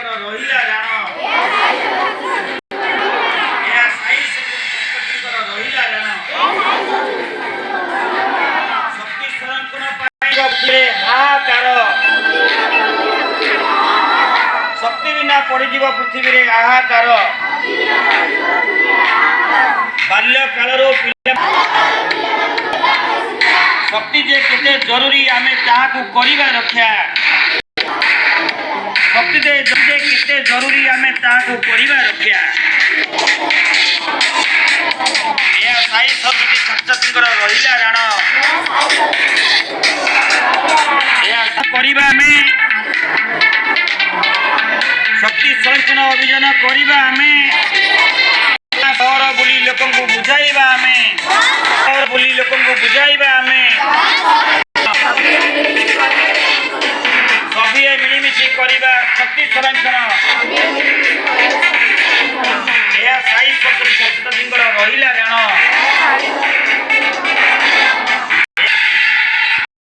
রহিলা জাণ সাই শক্তিଙ୍କର রহিলা ଜାଣ ଶକ୍ତି ସଂରକ୍ଷଣ ପାଇଁ ହାହାକାର ଶକ୍ତି ବିନା ପଡ଼ିଯିବ ପୃଥିବୀରେ ହାହାକାର ବାଲ୍ୟ କାଳରୁ ଶକ୍ତି ଯେ କେତେ ଜରୁରୀ ଆମେ ତାହାକୁ କରିବା ରକ୍ଷା ଶକ୍ତି ଯେ କେତେ ଜରୁରୀ ଆମେ ତାହାକୁ କରିବା ରକ୍ଷା ଏହା ସାଇ ସରସ୍ୱତୀ ଛାତ୍ରଛାତ୍ରୀଙ୍କର ରହିଲା ଜାଣ ଏହା କରିବା ଆମେ ଶକ୍ତି ସଂରକ୍ଷଣ ଅଭିଯାନ କରିବା ଆମେ ସହର ବୁଲି ଲୋକଙ୍କୁ ବୁଝାଇବା ଆମେ ସହର ବୁଲି ଲୋକଙ୍କୁ ବୁଝାଇବା ଆମେ ସଭିଏ ମିଳିମିଶି କରିବା ଶକ୍ତି ସଂରକ୍ଷଣ ଏହା ସାଇ ସରସ୍ୱତୀ ଛାତ୍ରଛାତ୍ରୀଙ୍କର ରହିଲା